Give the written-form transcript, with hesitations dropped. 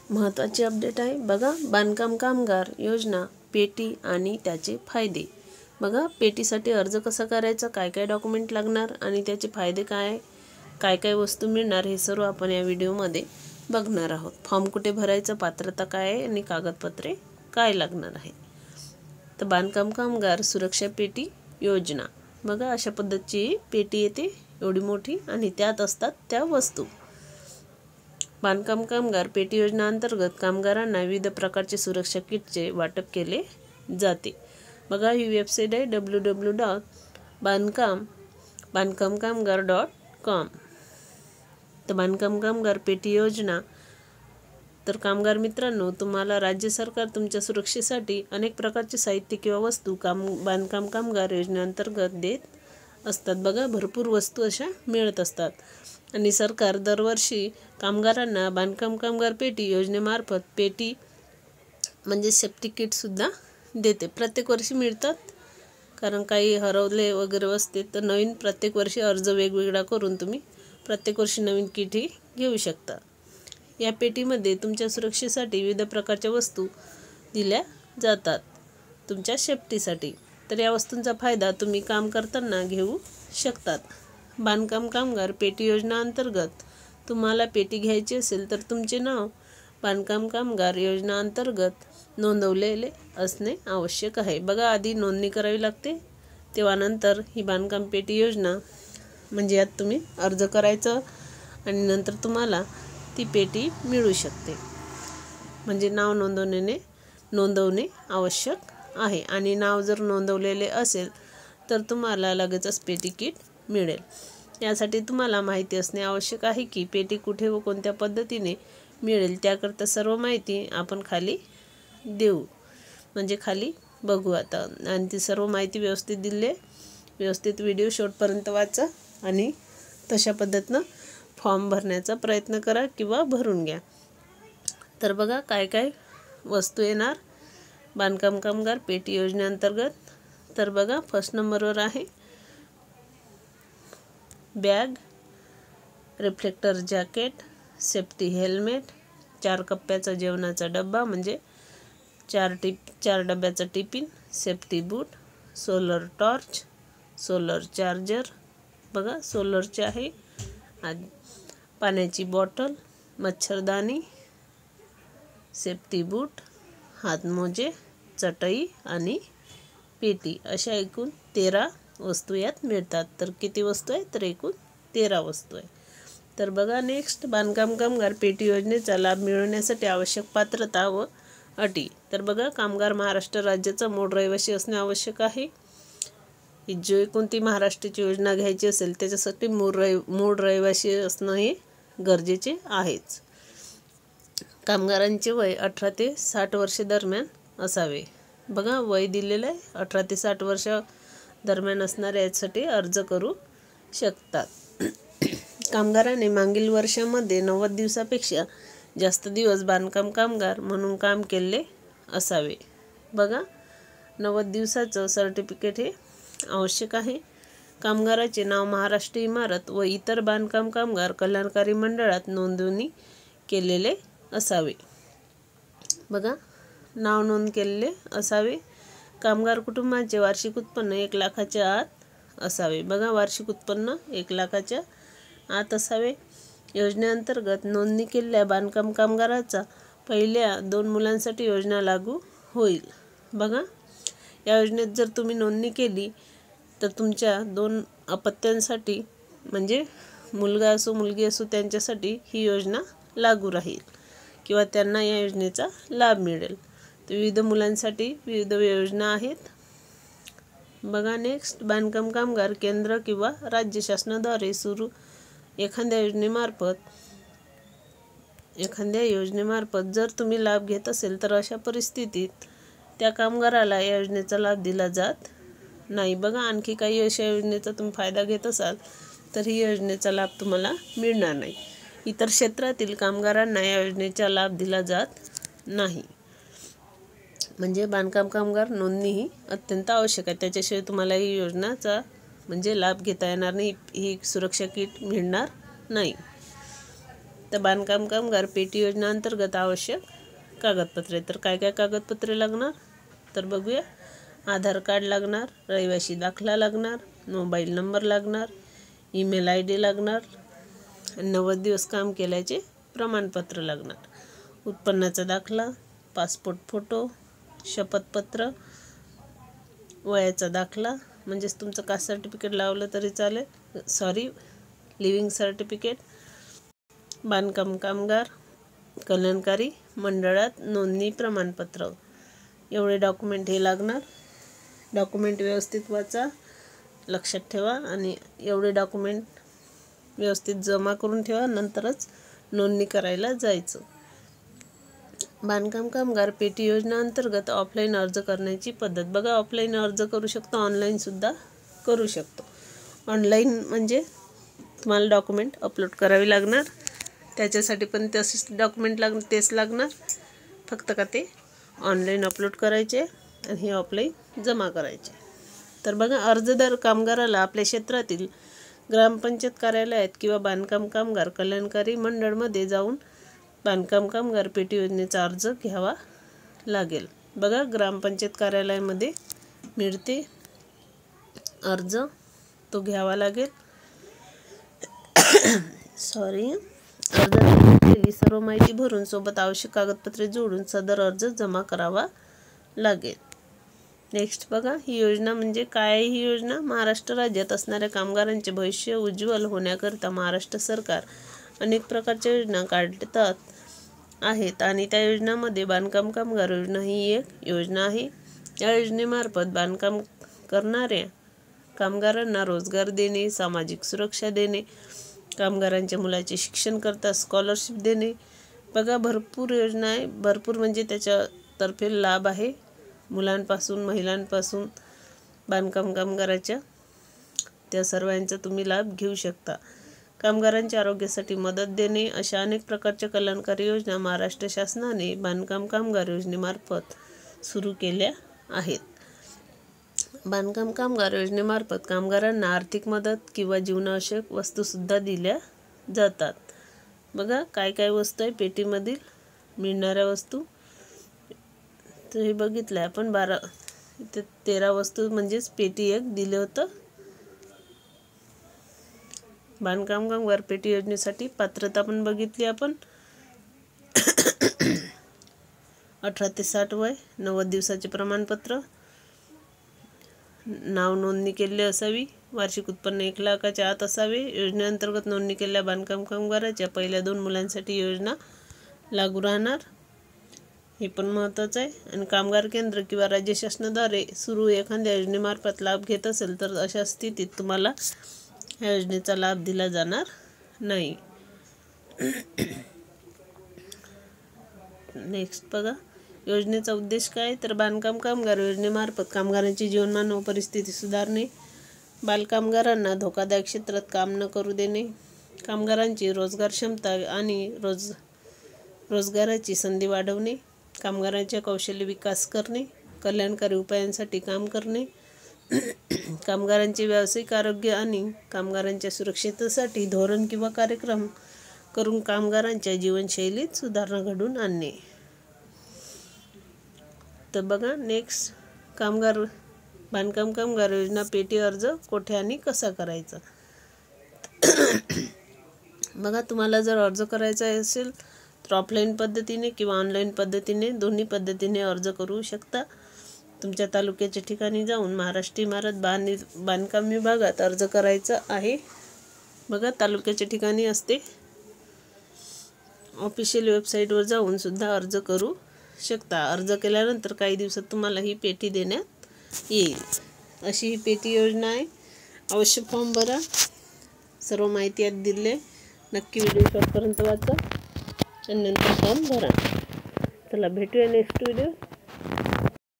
महत्त्वाची अपडेट आहे बघा. बांधकाम कामगार योजना पेटी आणि त्याचे फायदे. बघा, पेटीसाठी अर्ज कसा करायचा, काय काय डॉक्युमेंट लागणार आणि त्याचे फायदे काय, काय काय वस्तू मिळणार, हे सर्व आपण या व्हिडिओमध्ये बघणार आहोत. फॉर्म कुठे भरायचं, पात्रता काय आहे आणि कागदपत्रे काय लागणार आहे. तर बांधकाम कामगार सुरक्षा पेटी योजना बघा, अशा पद्धतीची पेटी येते, एवढी मोठी, आणि त्यात असतात त्या वस्तू. बांधकाम कामगार पेटी योजना अंतर्गत कामगारांना विविध प्रकारचे सुरक्षा किटचे वाटप केले जाते. बघा, ही वेबसाईट आहे www.बांधकामकामगार.com. तर बांधकाम कामगार पेटी योजना. तर कामगार मित्रांनो, तुम्हाला राज्य सरकार तुमच्या सुरक्षेसाठी अनेक प्रकारचे साहित्य किंवा वस्तू बांधकाम कामगार योजनेअंतर्गत देत असतात. बघा, भरपूर वस्तू अशा मिळत असतात आणि सरकार दरवर्षी कामगारांना बांधकाम कामगार पेटी योजनेमार्फत पेटी म्हणजे सेफ्टी किटसुद्धा देते. प्रत्येक वर्षी मिळतात, कारण काही हरवले वगैरे असते तर नवीन प्रत्येक वर्षी अर्ज वेगवेगळा करून तुम्ही प्रत्येक वर्षी नवीन किटही घेऊ शकता. या पेटीमध्ये तुमच्या सुरक्षेसाठी विविध प्रकारच्या वस्तू दिल्या जातात तुमच्या सेफ्टीसाठी. तर या वस्तूंचा फायदा तुम्ही काम करताना घेऊ शकतात. बांधकाम कामगार पेटी योजना अंतर्गत तुम्हाला पेटी घ्यायची असेल तर तुमचे नाव बांधकाम कामगार योजना अंतर्गत नोंदवलेले असणे आवश्यक आहे. बघा, आधी नोंदणी करावी लागते, तेव्हा नंतर ही बांधकाम पेटी योजना म्हणजे यात तुम्ही अर्ज करायचं आणि नंतर तुम्हाला ती पेटी मिळू शकते. म्हणजे नाव नोंदवणे आवश्यक आहे आणि नाव जर नोंदवलेले असेल तर तुम्हाला लगेचच पेटी किट मिळेल. यासाठी तुम्हाला माहिती असणे आवश्यक आहे की पेटी कुठे व कोणत्या पद्धतीने मिळेल. त्याकरता सर्व माहिती आपण खाली देऊ, म्हणजे खाली बघू आता. आणि ती सर्व माहिती व्यवस्थित व्हिडिओ शेवटपर्यंत वाचा आणि तशा पद्धतीनं फॉर्म भरण्याचा प्रयत्न करा किंवा भरून घ्या. तर बघा, काय काय वस्तू येणार बांधकाम कामगार पेटी योजनेअंतर्गत. तर बघा, फर्स्ट नंबरवर आहे bag, reflector jacket, safety helmet, 4 कप्प्याचा जेवणाचा डब्बा म्हणजे 4 डब्याचा टिफिन, सेफ्टी बूट, सोलर टॉर्च, सोलर चार्जर. बघा, सोलरचे आहे. पाण्याची बॉटल, मच्छरदाणी, सेफ्टी बूट, हातमोजे, चटई आणि पेटी, अशा एकूण 13 वस्तू यात मिळतात. तर किती वस्तू आहेत, तर एकूण 13 वस्तू आहे. तर बघा, नेक्स्ट बांधकाम कामगार पेटी योजनेचा लाभ मिळवण्यासाठी आवश्यक पात्रता व अटी. तर बघा, कामगार महाराष्ट्र राज्याचा मूळ रहिवासी असणे आवश्यक आहे. जो कोणती महाराष्ट्राची योजना घ्यायची असेल त्याच्यासाठी मूळ रहिवासी असणं हे गरजेचे आहेच. कामगारांचे वय 18 ते 60 वर्षे दरम्यान असावे. बघा, वय दिलेलं आहे, 18 ते 60 वर्ष दरम्यान असणाऱ्या यासाठी अर्ज करू शकतात. कामगाराने मागील वर्षामध्ये 90 दिवसापेक्षा जास्त दिवस बांधकाम कामगार म्हणून काम केले असावे. बघा, 90 दिवसाचं सर्टिफिकेट हे आवश्यक आहे. कामगाराचे नाव महाराष्ट्र इमारत व इतर बांधकाम कामगार कल्याणकारी मंडळात नोंदणी केलेले असावे. बघा, नाव नोंद केलेले असावे. कामगार कुटुंबाचे वार्षिक उत्पन्न 1 लाखाच्या आत असावे. बघा, वार्षिक उत्पन्न 1 लाखाच्या आत असावे. योजनेअंतर्गत नोंदणी केलेल्या बांधकाम कामगाराचा पहिल्या 2 मुलांसाठी योजना लागू होईल. बघा, या योजनेत जर तुम्ही नोंदणी केली तर तुमच्या 2 अपत्यांसाठी म्हणजे मुलगा असो मुलगी असो त्यांच्यासाठी ही योजना लागू राहील किंवा त्यांना या योजनेचा लाभ मिळेल. तर विविध मुलांसाठी विविध योजना आहेत. बघा, नेक्स्ट बांधकाम कामगार केंद्र किंवा राज्य शासनाद्वारे सुरू एखाद्या योजनेमार्फत जर तुम्ही लाभ घेत असेल तर अशा परिस्थितीत त्या कामगाराला या योजनेचा लाभ दिला जात नाही. बघा, आणखी काही अशा योजनेचा तुम्ही फायदा घेत असाल तर ही योजनेचा लाभ तुम्हाला मिळणार नाही. इतर क्षेत्रातील कामगारांना या योजनेचा लाभ दिला जात नाही. म्हणजे बांधकाम कामगार नोंदणी ही अत्यंत आवश्यक आहे. त्याच्याशिवाय तुम्हाला ही योजनाचा म्हणजे लाभ घेता येणार नाही, ही सुरक्षा किट मिळणार नाही. तर बांधकाम कामगार पेटी योजना अंतर्गत आवश्यक कागदपत्रे. तर काय काय कागदपत्रे लागणार तर बघूया. आधार कार्ड लागणार, रहिवासी दाखला लागणार, मोबाईल नंबर लागणार, ईमेल ID लागणार, 90 दिवस काम केल्याचे प्रमाणपत्र लागणार, उत्पन्नाचा दाखला, पासपोर्ट फोटो, शपथपत्र, वयाचा दाखला म्हणजेच तुमचं कास्ट सर्टिफिकेट लावलं तरी चालेल, लिव्हिंग सर्टिफिकेट, बांधकाम कामगार कल्याणकारी मंडळात नोंदणी प्रमाणपत्र. एवढे डॉक्युमेंट हे लागणार. डॉक्युमेंट व्यवस्थित वाचा, लक्षात ठेवा आणि एवढे डॉक्युमेंट व्यवस्थित जमा करून ठेवा, नंतरच नोंदणी करायला जायचं. बांधकाम कामगार पेटी योजना अंतर्गत ऑफलाईन अर्ज करण्याची पद्धत. बघा, ऑफलाईन अर्ज करू शकतो, ऑनलाईनसुद्धा करू शकतो. ऑनलाईन म्हणजे तुम्हाला डॉक्युमेंट अपलोड करावे लागणार, त्याच्यासाठी पण तसेच डॉक्युमेंट तेच लागणार, फक्त का ते ऑनलाईन अपलोड करायचे आणि हे ऑफलाईन जमा करायचे. तर बघा, अर्जदार कामगाराला आपल्या क्षेत्रातील ग्रामपंचायत कार्यालयात किंवा बांधकाम कामगार कल्याणकारी मंडळमध्ये जाऊन बांधकाम कामगार पेटी योजनेचा अर्ज घ्यावा लागेल. बघा, ग्रामपंचायत कार्यालयामध्ये मिळते अर्ज, तो घ्यावा लागेल. अर्जासाठी सर्व माहिती भरून सोबत आवश्यक कागदपत्रे जोडून सदर अर्ज जमा करावा लागेल. नेक्स्ट बघा, ही योजना म्हणजे काय आहे. ही योजना महाराष्ट्र राज्यात असणाऱ्या कामगारांचे भविष्य उज्ज्वल होण्याकरिता महाराष्ट्र सरकार अनेक प्रकारच्या योजना काढतात आहेत आणि त्या योजनांमध्ये बांधकाम कामगार योजना ही एक योजना आहे. या योजनेमार्फत बांधकाम करणाऱ्या कामगारांना रोजगार देणे, सामाजिक सुरक्षा देणे, कामगारांच्या मुलाचे शिक्षण करता स्कॉलरशिप देणे. बघा, भरपूर योजना आहे, भरपूर म्हणजे त्याच्यातर्फे लाभ आहे मुलांपासून महिलांपासून बांधकाम कामगाराच्या, त्या सर्वांचा तुम्ही लाभ घेऊ शकता. कामगारांच्या आरोग्यासाठी मदत देणे, अशा अनेक प्रकारच्या कल्याणकारी योजना महाराष्ट्र शासनाने बांधकाम कामगार योजनेमार्फत सुरू केल्या आहेत. बांधकाम कामगार योजनेमार्फत कामगारांना आर्थिक मदत किंवा जीवनावश्यक वस्तूसुद्धा दिल्या जातात. बघा, काय काय वस्तू आहे पेटीमधील मिळणाऱ्या वस्तू. तर हे बघितलं आपण 13 वस्तू म्हणजेच पेटी एक दिलं होतं. बांधकाम कामगार पेटी योजनेसाठी पात्रता पण बघितली आपण. 18 ते 60 वय, 90 दिवसाचे प्रमाणपत्र, नाव नोंदणी केलेली असावी, वार्षिक उत्पन्न 1 लाखाच्या आत असावे, योजनेअंतर्गत नोंदणी केलेल्या बांधकाम कामगाराच्या पहिल्या 2 मुलांसाठी योजना लागू राहणार, हे पण महत्त्वाचं आहे. आणि कामगार केंद्र किंवा राज्य शासनाद्वारे सुरू एखाद्या योजनेमार्फत लाभ घेत असेल तर अशा स्थितीत तुम्हाला या योजनेचा लाभ दिला जाणार नाही. नेक्स्ट बघा, योजनेचा उद्देश काय. तर बांधकाम कामगार योजनेमार्फत कामगारांची जीवनमान व परिस्थिती सुधारणे, बालकामगारांना धोकादायक क्षेत्रात काम न करू देणे, कामगारांची रोजगार क्षमता आणि रोजगाराची संधी वाढवणे, कामगारांचे कौशल्य विकास करणे, कल्याणकारी उपायांसाठी काम करणे, कामगारांचे व्यावसायिक आरोग्य आणि कामगारांच्या सुरक्षिततेसाठी धोरण किंवा कार्यक्रम करून कामगारांच्या जीवनशैलीत सुधारणा घडवून आणणे. तर बघा, नेक्स्ट बांधकाम कामगार योजना पेटी अर्ज कोठे आणि कसा करायचा. बघा, तुम्हाला जर अर्ज करायचा असेल तर ऑफलाईन पद्धतीने किंवा ऑनलाईन पद्धतीने, दोन्ही पद्धतीने अर्ज करू शकता. तुमच्या तालुक्याच्या ठिकाणी जाऊन महाराष्ट्र इमारत बांधकाम विभागात अर्ज करायचा आहे. बघा, तालुक्याच्या ठिकाणी असते. ऑफिशियल वेबसाईटवर जाऊन सुद्धा अर्ज करू शकता. अर्ज केल्यानंतर काही दिवसात तुम्हाला ही पेटी देण्यात येईल. अशी ही पेटी योजना आहे. अवश्य फॉर्म भरा. सर्व माहिती यात दिली आहे. नक्की व्हिडिओ शेवटपर्यंत वाचा आणि नंतर फॉर्म भरा. चला, भेटूया नेक्स्ट व्हिडिओ.